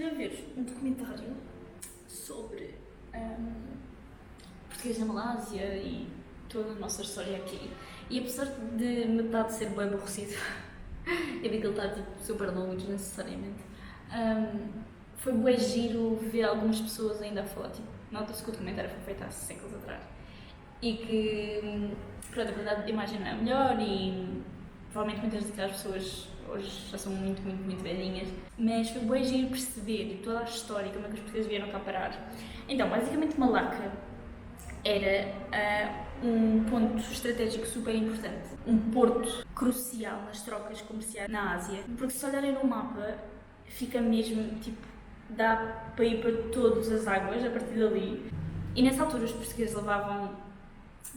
estive a ver um documentário sobre português na Malásia e toda a nossa história aqui. E apesar de metade ser bem aborrecido, eu vi que ele está tipo, super longo desnecessariamente, foi bem giro ver algumas pessoas ainda a falar. Tipo, nota-se que o documentário foi feito há séculos atrás e que, pronto, a qualidade de imagem não é a melhor e provavelmente muitas daquelas pessoas hoje já são muito velhinhas, mas foi bem giro perceber toda a história, como é que os portugueses vieram cá parar. Então, basicamente Malaca era um ponto estratégico super importante, um porto crucial nas trocas comerciais na Ásia, porque se olharem no mapa, fica mesmo, tipo, dá para ir para todas as águas a partir dali. E nessa altura os portugueses levavam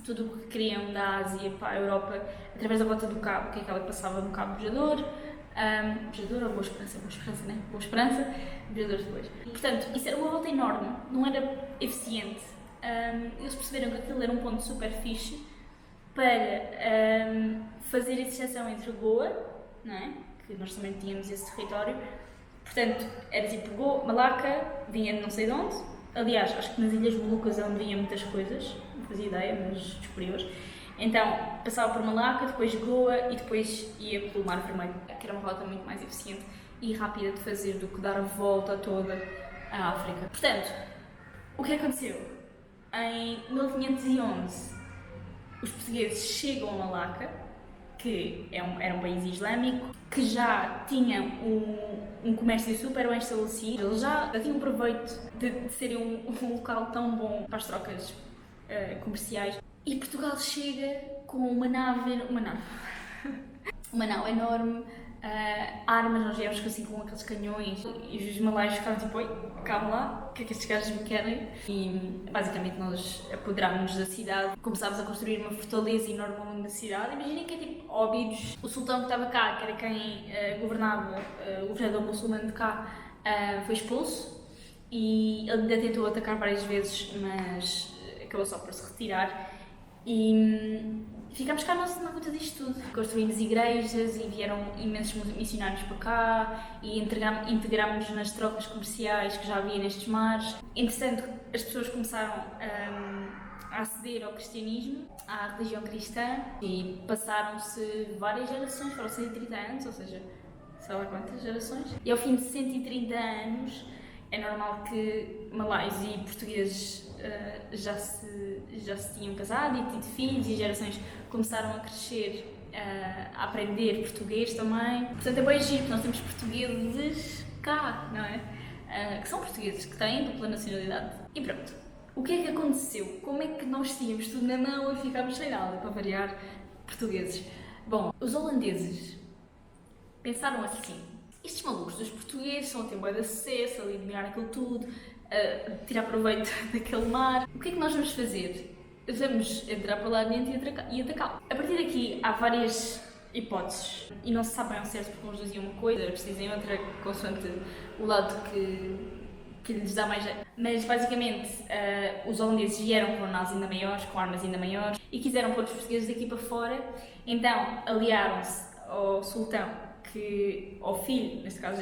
tudo o que queriam da Ásia para a Europa através da Rota do Cabo, que é aquela que passava no Cabo Bojador, Bojador ou Boa Esperança, né? Boa Esperança, Bojador depois. E, portanto, isso era uma volta enorme, não era eficiente. Eles perceberam que aquilo era um ponto super fixe para fazer a distensão entre Goa, não é? Que nós também tínhamos esse território. Portanto, era tipo Goa, Malaca, vinha de não sei de onde. Aliás, acho que nas Ilhas Molucas é onde vinha muitas coisas, não fazia ideia, mas descobri-as. Então, passava por Malaca, depois Goa e depois ia pelo Mar Vermelho, que era uma rota muito mais eficiente e rápida de fazer do que dar a volta toda à África. Portanto, o que aconteceu? Em 1511, os portugueses chegam a Malaca, que era um país islâmico, que já tinha um comércio super bem estabelecido. Eles já tinham proveito de serem um local tão bom para as trocas comerciais. E Portugal chega com uma nau enorme, armas, nós viemos assim com aqueles canhões e os malaios ficaram tipo, oi, calma lá, o que é que estes gajos me querem? E basicamente nós apoderámos-nos da cidade, começámos a construir uma fortaleza enorme ao longo da cidade. Imaginem que é tipo Óbidos, o sultão que estava cá, que era quem governava, o governador muçulmano de cá, foi expulso e ele ainda tentou atacar várias vezes, mas acabou só por se retirar. E ficámos cá na conta disto tudo. Construímos igrejas e vieram imensos missionários para cá e integrámos-nos nas trocas comerciais que já havia nestes mares. Entretanto, as pessoas começaram a aceder ao cristianismo, à religião cristã, e passaram-se várias gerações, foram 130 anos, ou seja, sei lá quantas gerações. E ao fim de 130 anos, é normal que malaios e portugueses já se tinham casado e tido filhos e gerações começaram a crescer, a aprender português também. Portanto, é bem giro, nós temos portugueses cá, não é? Que são portugueses, que têm dupla nacionalidade. E pronto, o que é que aconteceu? Como é que nós tínhamos tudo na mão e ficámos sem nada, para variar, portugueses? Bom, os holandeses pensaram assim: estes malucos dos portugueses são a ter bué de acesso, ali dominar aquilo tudo, tirar proveito daquele mar. O que é que nós vamos fazer? Vamos entrar para lá dentro e atacá-lo. A partir daqui há várias hipóteses e não se sabe bem ao certo porque uns diziam uma coisa, outros dizem outra, consoante o lado que lhes dá mais jeito. Mas basicamente os holandeses vieram com naus ainda maiores, com armas ainda maiores e quiseram pôr os portugueses daqui para fora. Então aliaram-se ao sultão, ao filho, neste caso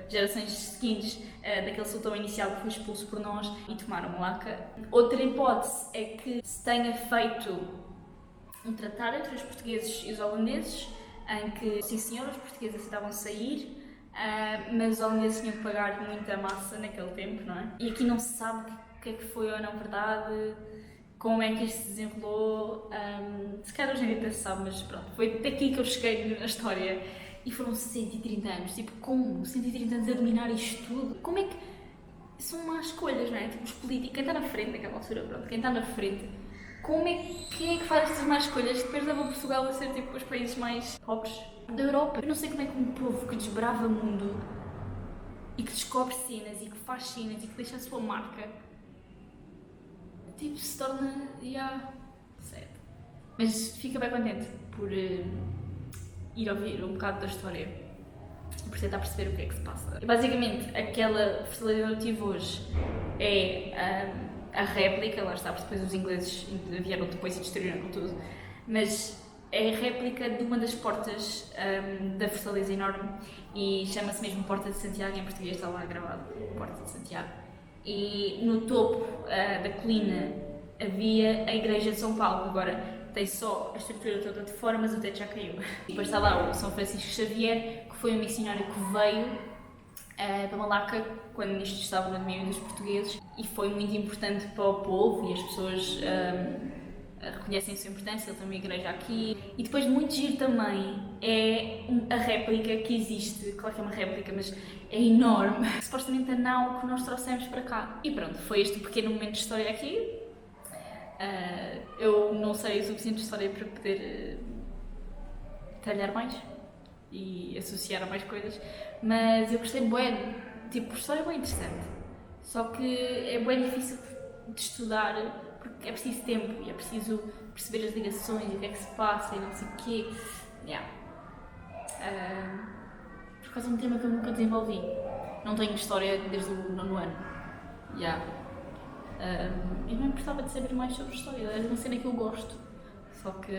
gerações seguintes daquele sultão inicial que foi expulso por nós, e tomaram Malaca. Outra hipótese é que se tenha feito um tratado entre os portugueses e os holandeses, em que, sim senhor, os portugueses aceitavam sair, mas os holandeses tinham que pagar muita massa naquele tempo, não é? E aqui não se sabe o que é que foi ou não verdade, como é que isto se desenrolou, se calhar hoje em dia se sabe, mas pronto, foi daqui que eu cheguei na história. E foram 130 anos, tipo, como? 130 anos a dominar isto tudo? Como é que... São más escolhas, não é? Tipo, os políticos, quem está na frente naquela altura, pronto, quem está na frente, quem é que faz estas más escolhas? Depois leva Portugal a ser, tipo, os países mais pobres da Europa. Eu não sei como é que um povo que desbrava o mundo e que descobre cenas e que faz cenas e que deixa a sua marca, tipo, se torna, certo. Mas fica bem contente por... ir ouvir um bocado da história e por tentar perceber o que é que se passa. E basicamente, aquela fortaleza que eu tive hoje é a réplica, lá está, porque depois os ingleses vieram depois e destruíram tudo, mas é a réplica de uma das portas da Fortaleza Enorme e chama-se mesmo Porta de Santiago, em português está lá gravado, Porta de Santiago. E no topo da colina havia a Igreja de São Paulo, agora tem só a estrutura toda de fora, mas o teto já caiu. E depois está lá o São Francisco Xavier, que foi um missionário que veio para Malaca quando isto estava no domínio dos portugueses e foi muito importante para o povo e as pessoas reconhecem a sua importância, ele tem uma igreja aqui. E depois muito giro também é a réplica que existe, claro que é uma réplica, mas é enorme, supostamente a nau que nós trouxemos para cá. E pronto, foi este pequeno momento de história aqui. Eu não sei o suficiente de história para poder detalhar mais e associar a mais coisas, mas eu gostei bué, tipo, a história é bem interessante, só que é bem difícil de estudar porque é preciso tempo e é preciso perceber as ligações e o que é que se passa e não sei o quê. Yeah. Por causa de um tema que eu nunca desenvolvi. Não tenho história desde o 9º ano. Yeah. Eu não me importava de saber mais sobre história, é uma cena que eu gosto. Só que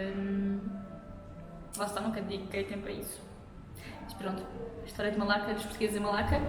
lá está, nunca dediquei tempo a isso. Mas pronto, a história de Malaca, dos portugueses em Malaca,